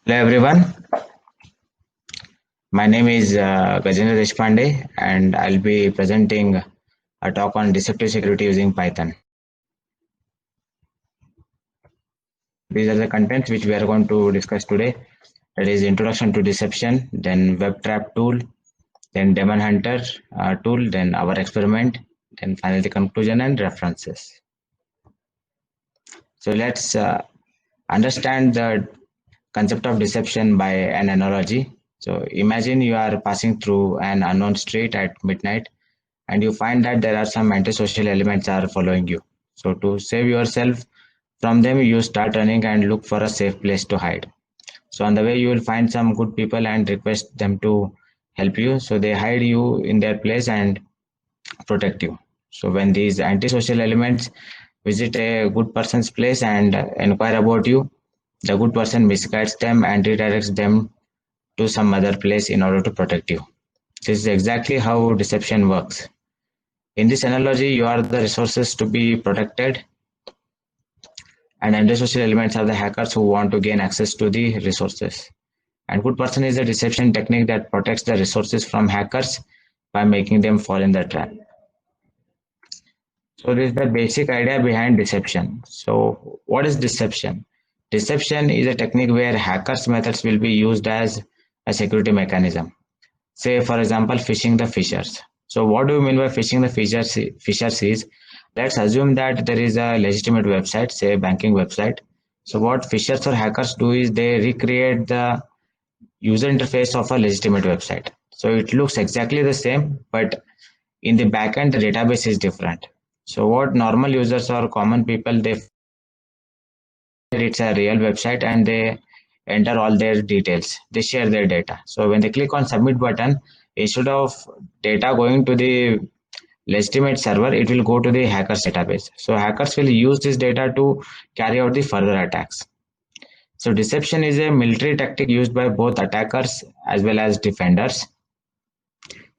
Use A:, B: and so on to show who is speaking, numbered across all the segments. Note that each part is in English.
A: Hello everyone, my name is Gajendra Deshpande and I'll be presenting a talk on deceptive security using Python. These are the contents which we are going to discuss today. That is introduction to deception, then web trap tool, then Demon Hunter tool, then our experiment, then finally the conclusion and references. So let's understand the concept of deception by an analogy. So imagine you are passing through an unknown street at midnight and you find that there are some antisocial elements are following you. So to save yourself from them, you start running and look for a safe place to hide. So on the way, you will find some good people and request them to help you. So they hide you in their place and protect you. So when these antisocial elements visit a good person's place and inquire about you, the good person misguides them and redirects them to some other place in order to protect you. This is exactly how deception works. In this analogy, you are the resources to be protected, and antisocial elements are the hackers who want to gain access to the resources. And good person is a deception technique that protects the resources from hackers by making them fall in the trap. So this is the basic idea behind deception. So what is deception? Deception is a technique where hackers' methods will be used as a security mechanism. Say, for example, phishing the fishers. So what do you mean by phishing the fishers is, let's assume that there is a legitimate website, say a banking website. So what fishers or hackers do is they recreate the user interface of a legitimate website. So it looks exactly the same, but in the backend, the database is different. So what normal users or common people, they it's a real website and they enter all their details, they share their data. So when they click on submit button, instead of data going to the legitimate server, it will go to the hackers database. So hackers will use this data to carry out the further attacks. So deception is a military tactic used by both attackers as well as defenders.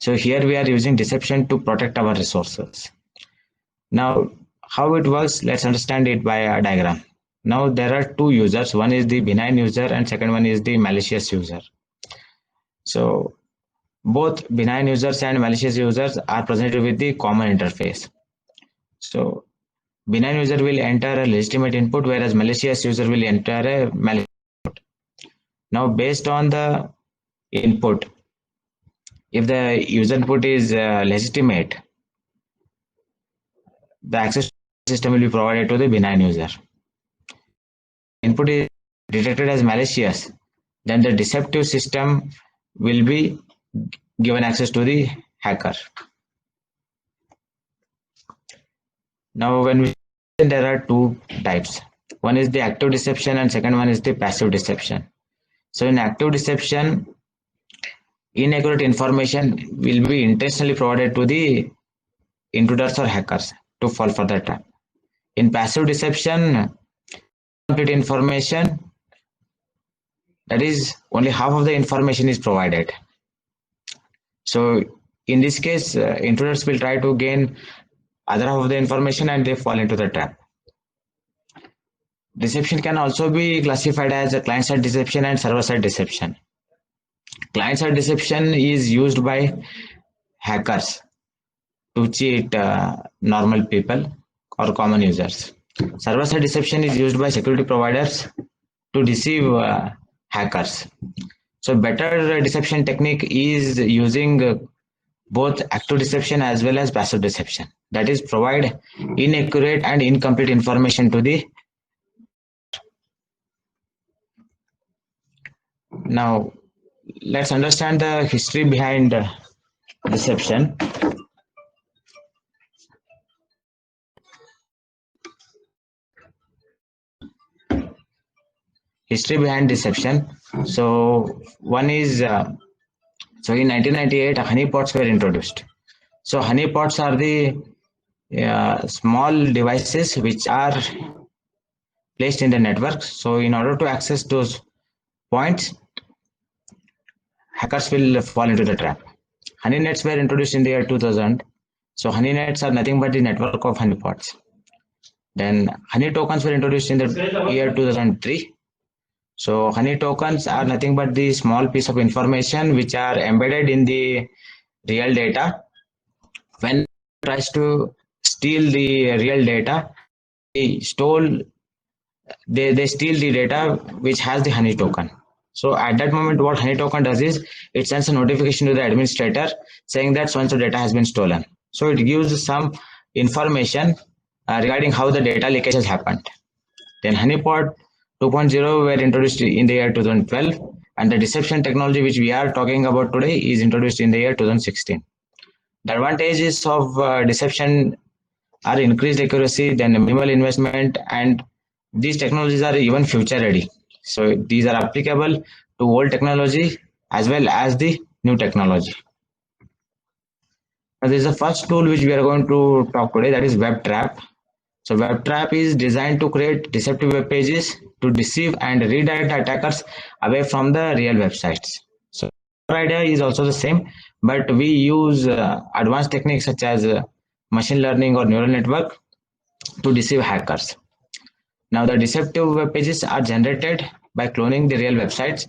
A: So here we are using deception to protect our resources. Now, how it works, let's understand it by a diagram. Now there are two users, one is the benign user and second one is the malicious user. So both benign users and malicious users are presented with the common interface. So benign user will enter a legitimate input, whereas malicious user will enter a malicious input. Now based on the input, if the user input is legitimate, the access system will be provided to the benign user. Input is detected as malicious, then the deceptive system will be given access to the hacker. Now when we there are two types. One is the active deception and second one is the passive deception. So in active deception, inaccurate information will be intentionally provided to the intruders or hackers to fall for the trap. In passive deception, complete information, that is only half of the information is provided. So in this case, intruders will try to gain other half of the information and they fall into the trap. Deception can also be classified as a client-side deception and server-side deception. Client-side deception is used by hackers to cheat normal people or common users. Server-side deception is used by security providers to deceive hackers. So better deception technique is using both active deception as well as passive deception. That is provide inaccurate and incomplete information to the. Now let's understand the history behind deception. History behind deception. So one is so in 1998 honeypots were introduced. So honeypots are the small devices which are placed in the network. So in order to access those points, hackers will fall into the trap. Honey nets were introduced in the year 2000. So honey nets are nothing but the network of honeypots. Then honey tokens were introduced in the year 2003. So honey tokens are nothing but the small piece of information which are embedded in the real data. When tries to steal the real data, they stole they steal the data which has the honey token. So at that moment, what honey token does is it sends a notification to the administrator saying that so and so data has been stolen. So it gives some information regarding how the data leakage has happened. Then honeypot 2.0 were introduced in the year 2012, and the deception technology which we are talking about today is introduced in the year 2016. The advantages of deception are increased accuracy, then minimal investment, and these technologies are even future ready. So these are applicable to old technology as well as the new technology. Now, this is the first tool which we are going to talk today, that is WebTrap. So WebTrap is designed to create deceptive web pages to deceive and redirect attackers away from the real websites. So our idea is also the same, but we use advanced techniques such as machine learning or neural network to deceive hackers. Now, the deceptive web pages are generated by cloning the real websites.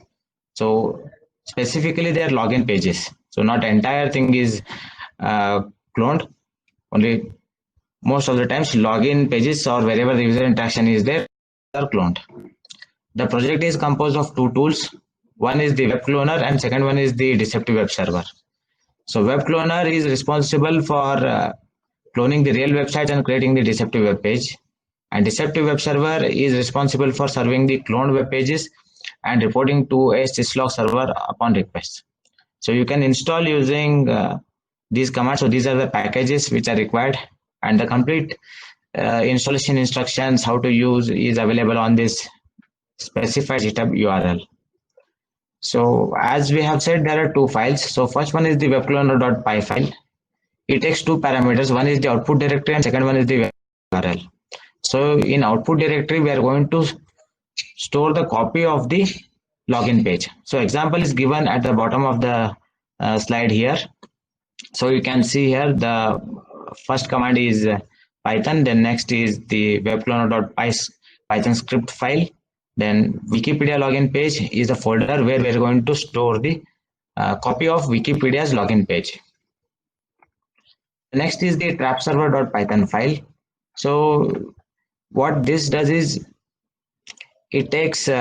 A: So, specifically, they are login pages. So, not entire thing is uh, cloned. Only most of the times, login pages or wherever the user interaction is there are cloned. The project is composed of two tools. One is the web cloner, and second one is the deceptive web server. So, web cloner is responsible for cloning the real website and creating the deceptive web page. And deceptive web server is responsible for serving the cloned web pages and reporting to a syslog server upon request. So you can install using these commands. So these are the packages which are required, and the complete installation instructions how to use is available on this specified GitHub URL. So as we have said, there are two files. So first one is the webcloner.py file. It takes two parameters. One is the output directory and second one is the URL. So in output directory, we are going to store the copy of the login page. So example is given at the bottom of the slide here. So you can see here the first command is Python, then next is the webcloner.py Python script file. Then Wikipedia login page is the folder where we are going to store the copy of Wikipedia's login page. Next is the trapserver.python file. So what this does is it takes two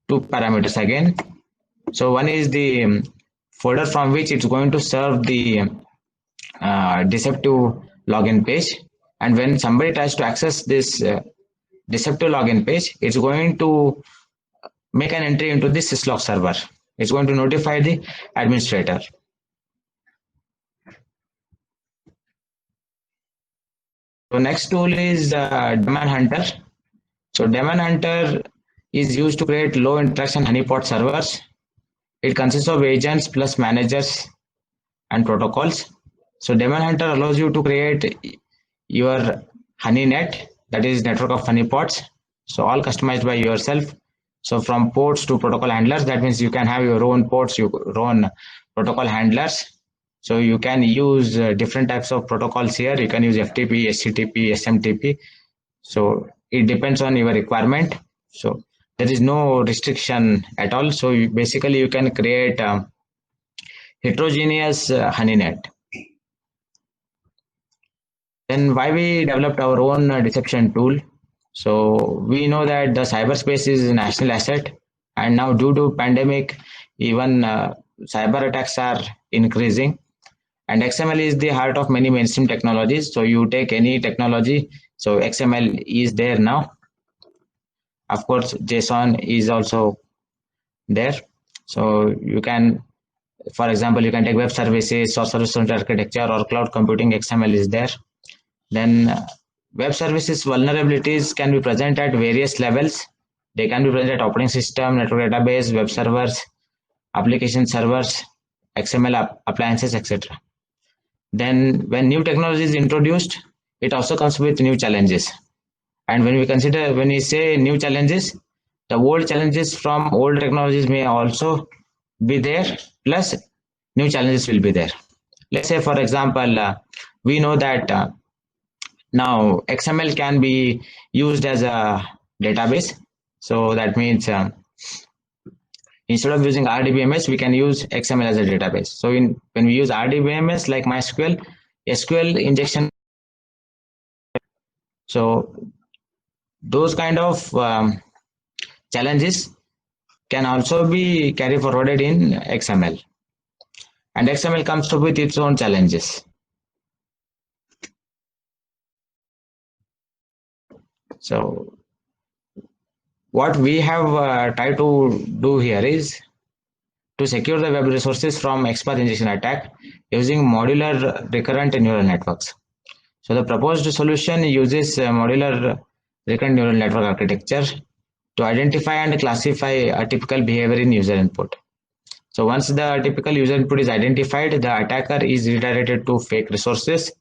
A: parameters again. So one is the folder from which it's going to serve the deceptive login page, and when somebody tries to access this deceptive login page, it's going to make an entry into the syslog server. It's going to notify the administrator. So next tool is Daemon Hunter. So Daemon Hunter is used to create low interaction honeypot servers. It consists of agents plus managers and protocols. So Daemon Hunter allows you to create your honeynet, that is network of honeypots. So all customized by yourself. So from ports to protocol handlers, that means you can have your own ports, your own protocol handlers. So you can use different types of protocols here. You can use FTP, HTTP, SMTP. So it depends on your requirement. So there is no restriction at all. So basically you can create heterogeneous honeynet. Then why we developed our own deception tool? So we know that the cyberspace is a national asset, and now due to pandemic, even cyber attacks are increasing. And XML is the heart of many mainstream technologies. So you take any technology, so XML is there now. Of course, JSON is also there. So you can, for example, you can take web services or service-oriented architecture or cloud computing. XML is there. Then web services vulnerabilities can be present at various levels. They can be present at operating system, network database, web servers, application servers, XML appliances, etc. Then when new technology is introduced, it also comes with new challenges. And when we say new challenges, the old challenges from old technologies may also be there, plus new challenges will be there. Let's say, for example, we know that now XML can be used as a database, So that means instead of using RDBMS, we can use XML as a database. So when we use RDBMS like MySQL, SQL injection. So those kind of challenges can also be carried forwarded in XML, and XML comes up with its own challenges. So what we have tried to do here is to secure the web resources from XPath injection attack using modular recurrent neural networks. So the proposed solution uses modular recurrent neural network architecture to identify and classify a typical behavior in user input. So once the typical user input is identified, the attacker is redirected to fake resources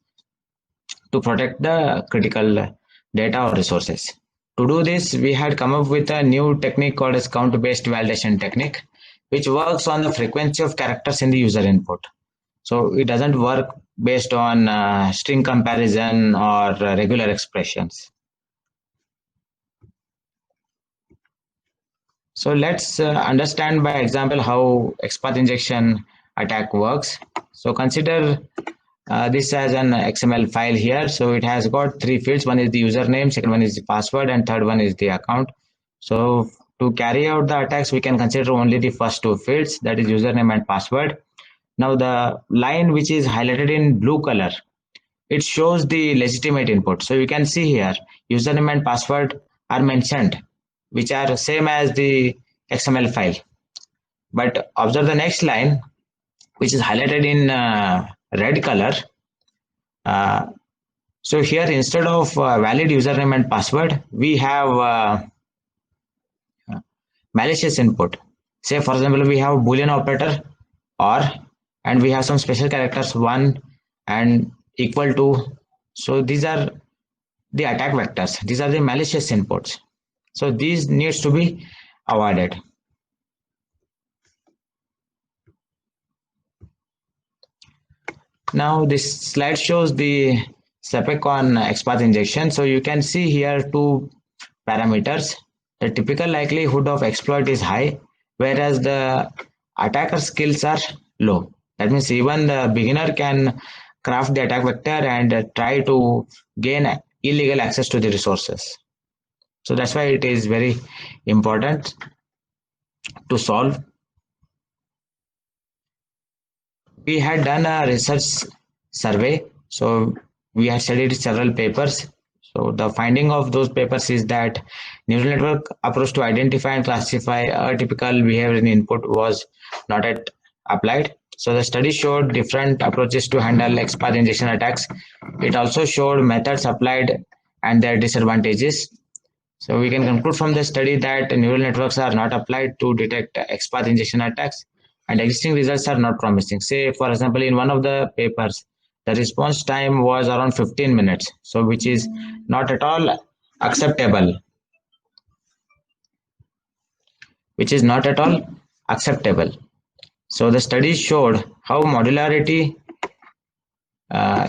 A: to protect the critical data or resources. To do this, we had come up with a new technique called as count-based validation technique, which works on the frequency of characters in the user input. So it doesn't work based on string comparison or regular expressions. So let's understand by example how XPath injection attack works. So consider this as an XML file here. So it has got three fields. One is the username, second one is the password, and third one is the account. So to carry out the attacks, we can consider only the first two fields, that is username and password. Now the line which is highlighted in blue color, it shows the legitimate input. So you can see here username and password are mentioned, which are same as the XML file. But observe the next line, which is highlighted in red color. So here instead of valid username and password, we have malicious input. Say for example, we have Boolean operator or, and we have some special characters 1 and equal to. So these are the attack vectors. These are the malicious inputs. So these needs to be avoided. Now this slide shows the SEPEC on XPath injection. So you can see here two parameters. The typical likelihood of exploit is high, whereas the attacker skills are low. That means even the beginner can craft the attack vector and try to gain illegal access to the resources. So that's why it is very important to solve. We had done a research survey. So we had studied several papers. So the finding of those papers is that neural network approach to identify and classify a typical behavior in input was not yet applied. So the study showed different approaches to handle XPath injection attacks. It also showed methods applied and their disadvantages. So we can conclude from the study that neural networks are not applied to detect XPath injection attacks, and existing results are not promising. Say, for example, in one of the papers, the response time was around 15 minutes, so which is not at all acceptable. Which is not at all acceptable. So the study showed how modularity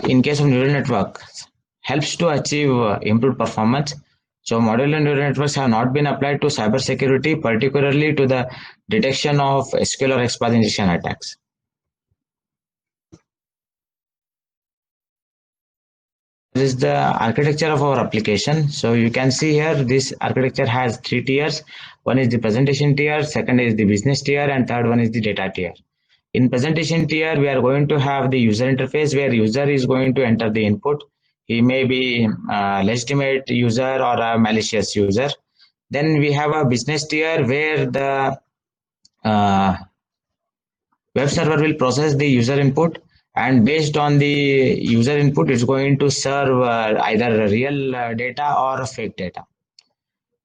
A: in case of neural networks helps to achieve improved performance. So modular neural networks have not been applied to cybersecurity, particularly to the detection of SQL or XPath injection attacks. This is the architecture of our application. So you can see here this architecture has three tiers. One is the presentation tier, second is the business tier, and third one is the data tier. In presentation tier, we are going to have the user interface where user is going to enter the input. He may be a legitimate user or a malicious user. Then we have a business tier where the web server will process the user input, and based on the user input, it's going to serve either real data or fake data.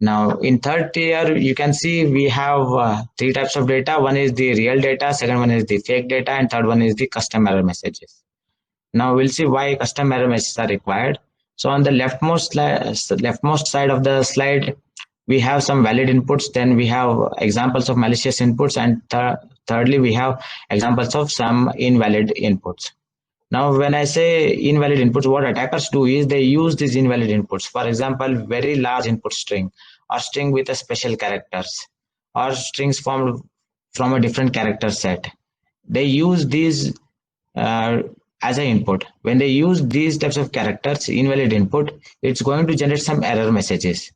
A: Now, in third tier, you can see we have three types of data. One is the real data, second one is the fake data, and third one is the custom error messages. Now, we'll see why custom error messages are required. So, on the leftmost side of the slide, we have some valid inputs. Then we have examples of malicious inputs, and thirdly, we have examples of some invalid inputs. Now, when I say invalid inputs, what attackers do is they use these invalid inputs. For example, very large input string or string with a special characters or strings formed from a different character set. They use these uh, as an input. When they use these types of characters, invalid input, it's going to generate some error messages.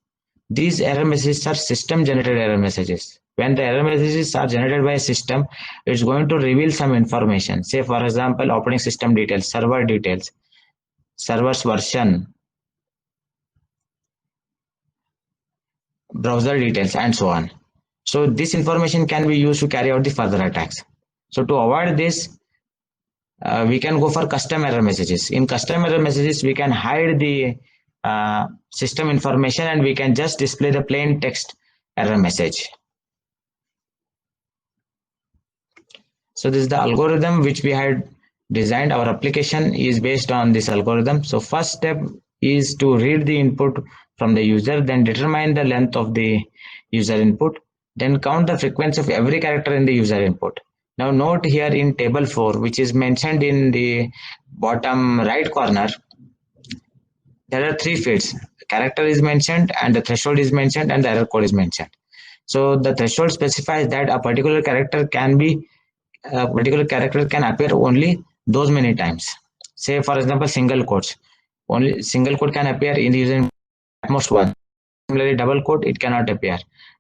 A: These error messages are system generated error messages. When the error messages are generated by a system, it's going to reveal some information. Say, for example, operating system details, server's version, browser details, and so on. So this information can be used to carry out the further attacks. So to avoid this, we can go for custom error messages. In custom error messages, we can hide the system information and we can just display the plain text error message. So this is the algorithm which we had designed. Our application is based on this algorithm. So first step is to read the input from the user, then determine the length of the user input, then count the frequency of every character in the user input. Now note here in table 4, which is mentioned in the bottom right corner, there are three fields. The character is mentioned and the threshold is mentioned and the error code is mentioned. So the threshold specifies that a particular character can appear only those many times. Say for example, single quotes. Only single quote can appear in the user at most one. Similarly, double quote it cannot appear.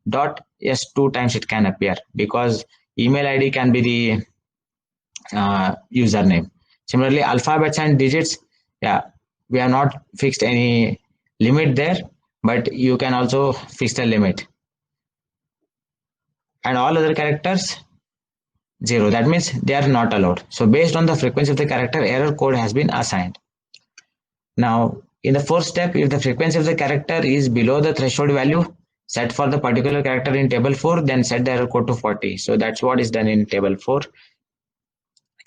A: Dot yes, two times it can appear because email ID can be the username. Similarly, alphabets and digits, yeah, we have not fixed any limit there, but you can also fix the limit. And all other characters, 0. That means they are not allowed. So based on the frequency of the character, error code has been assigned. Now, in the fourth step, if the frequency of the character is below the threshold value set for the particular character in table 4, then set the error code to 40. So that's what is done in table 4.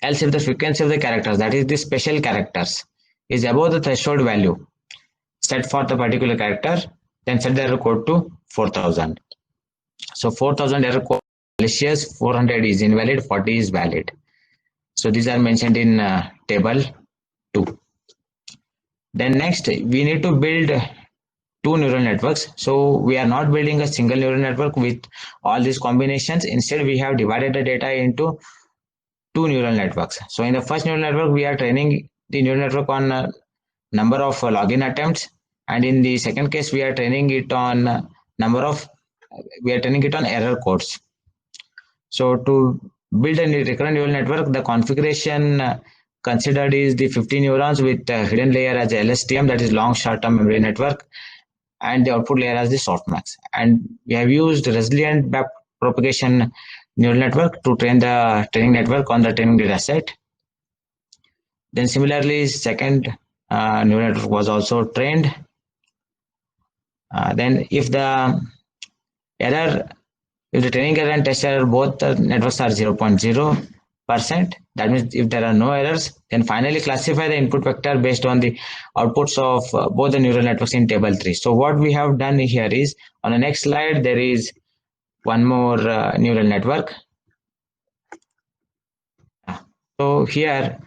A: Else, if the frequency of the characters, that is the special characters, is above the threshold value set for the particular character, then set the error code to 4000. So 4000 error code malicious, 400 is invalid, 40 is valid. So these are mentioned in table 2. Then next, we need to build two neural networks. So we are not building a single neural network with all these combinations. Instead, we have divided the data into two neural networks. So in the first neural network, we are training the neural network on a number of login attempts, and in the second case, we are training it on error codes. So to build a recurrent neural network, the configuration considered is the 50 neurons with hidden layer as LSTM, that is long short-term memory network, and the output layer as the softmax. And we have used resilient backpropagation neural network to train the training network on the training data set. Then similarly, second neural network was also trained. Then if the training error and test error, both the networks are 0.0%, that means if there are no errors, then finally classify the input vector based on the outputs of both the neural networks in table 3. So what we have done here is, on the next slide, there is one more neural network. So here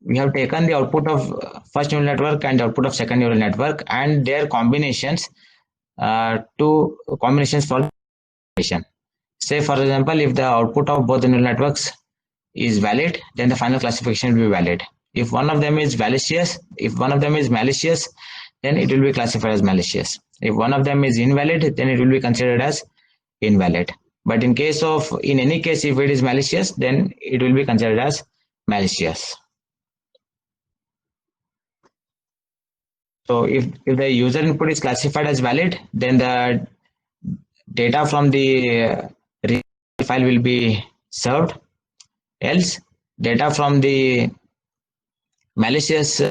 A: we have taken the output of first neural network and the output of second neural network and their combinations to combinations for classification. Say for example, if the output of both the neural networks is valid, then the final classification will be valid. If one of them is malicious, then it will be classified as malicious. If one of them is invalid, then it will be considered as invalid. But in any case, if it is malicious, then it will be considered as malicious. So if the user input is classified as valid, then the data from the file will be served. Else, data from the malicious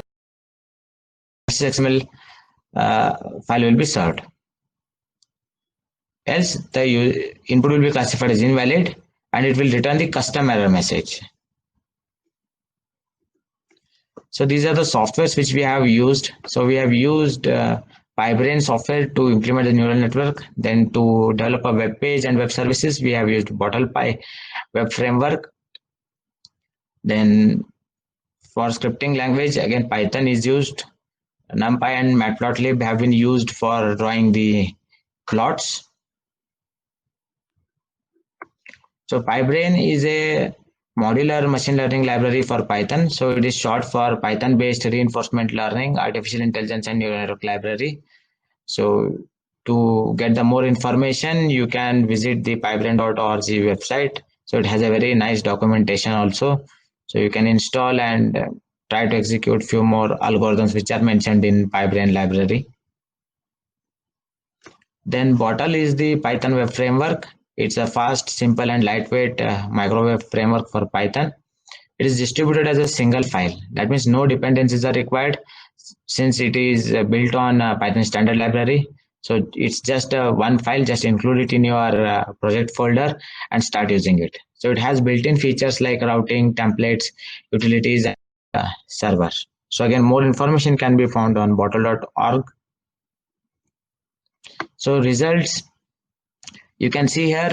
A: XML file will be served. Else, the input will be classified as invalid and it will return the custom error message. So these are the softwares which we have used. So we have used PyBrain software to implement the neural network. Then to develop a web page and web services, we have used BottlePy web framework. Then For scripting language, again, Python is used. NumPy and Matplotlib have been used for drawing the plots. So PyBrain is a modular machine learning library for Python. So it is short for Python-based reinforcement learning, artificial intelligence, and neural network library. So to get the more information, you can visit the pybrain.org website. So it has a very nice documentation also. So you can install and try to execute few more algorithms which are mentioned in PyBrain library. Then Bottle is the Python web framework. It's a fast, simple, and lightweight microwave framework for Python. It is distributed as a single file. That means no dependencies are required since it is built on Python standard library. So it's just one file, just include it in your project folder and start using it. So it has built-in features like routing, templates, utilities, and server. So again, more information can be found on bottle.org. So results, you can see here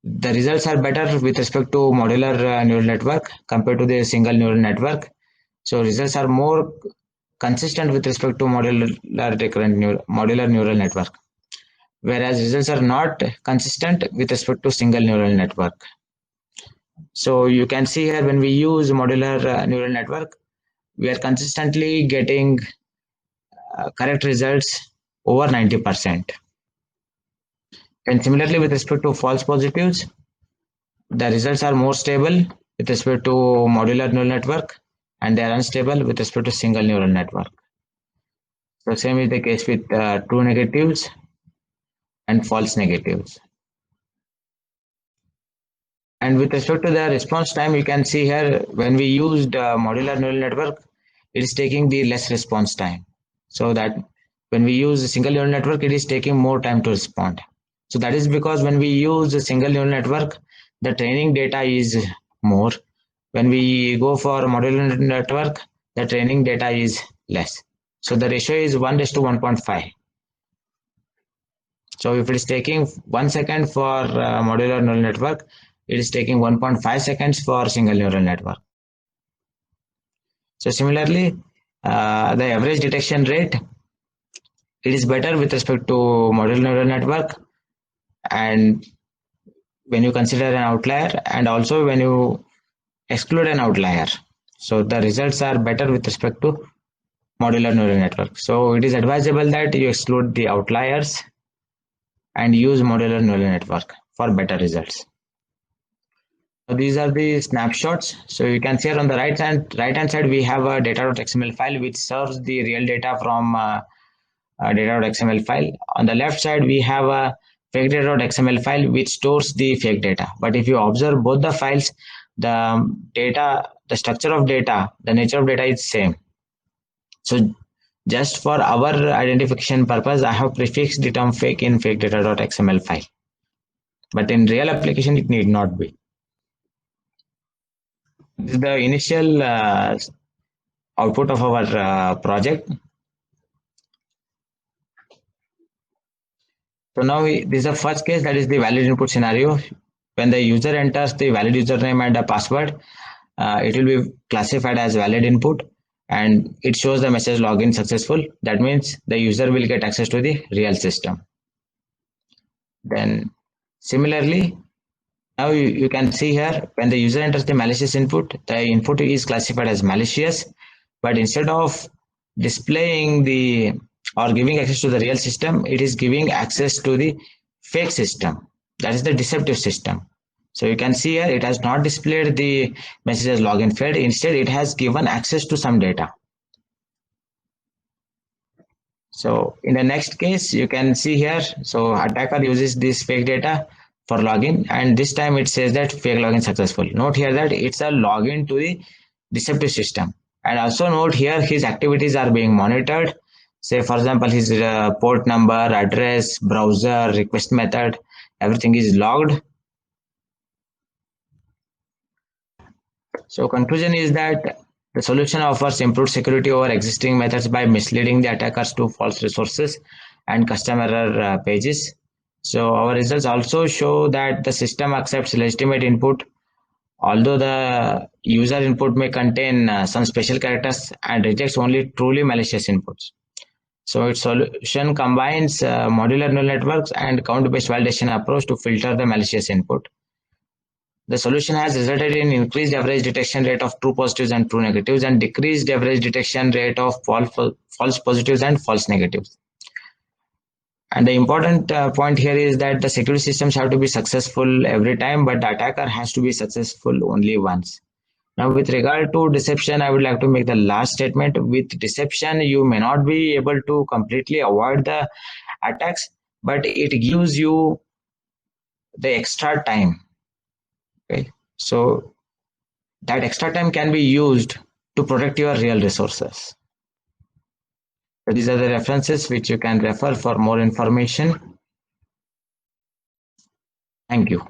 A: the results are better with respect to modular neural network compared to the single neural network. So results are more consistent with respect to modular neural network, whereas results are not consistent with respect to single neural network. So you can see here when we use modular neural network, we are consistently getting correct results over 90%. And similarly, with respect to false positives, the results are more stable with respect to modular neural network, and they are unstable with respect to single neural network. So same is the case with true negatives and false negatives. And with respect to the response time, you can see here when we used modular neural network, it is taking the less response time. So that when we use a single neural network, it is taking more time to respond. So that is because when we use a single neural network, the training data is more. When we go for modular network, the training data is less. So the ratio is 1:1.5. So if it is taking 1 second for modular neural network, it is taking 1.5 seconds for single neural network. So similarly, the average detection rate, it is better with respect to modular neural network, and when you consider an outlier and also when you exclude an outlier. So the results are better with respect to modular neural network. So it is advisable that you exclude the outliers and use modular neural network for better results. So these are the snapshots. So you can see here on the right hand side we have a data.xml file which serves the real data from data.xml file. On the left side we have a fake data.xml file which stores the fake data. But if you observe both the files, the structure of data, the nature of data is same. So just for our identification purpose, I have prefixed the term fake in fake data.xml file. But in real application, it need not be. This is the initial output of our project. So now this is the first case, that is the valid input scenario. When the user enters the valid username and a password, it will be classified as valid input and it shows the message login successful. That means the user will get access to the real system. Then similarly, now you can see here when the user enters the malicious input, the input is classified as malicious, but instead of displaying the or giving access to the real system, it is giving access to the fake system. That is the deceptive system. So you can see here it has not displayed the message as login failed. Instead, it has given access to some data. So in the next case, you can see here, so attacker uses this fake data for login, and this time it says that fake login successful. Note here that it's a login to the deceptive system. And also note here his activities are being monitored. Say for example, his port number, address, browser, request method, everything is logged. So conclusion is that the solution offers improved security over existing methods by misleading the attackers to false resources and custom error pages. So our results also show that the system accepts legitimate input Although the user input may contain some special characters and rejects only truly malicious inputs. So its solution combines modular neural networks and count-based validation approach to filter the malicious input. The solution has resulted in increased average detection rate of true positives and true negatives and decreased average detection rate of false positives and false negatives. And the important point here is that the security systems have to be successful every time, but the attacker has to be successful only once. Now, with regard to deception, I would like to make the last statement. With deception, you may not be able to completely avoid the attacks, but it gives you the extra time. Okay, so that extra time can be used to protect your real resources. So these are the references which you can refer for more information. Thank you.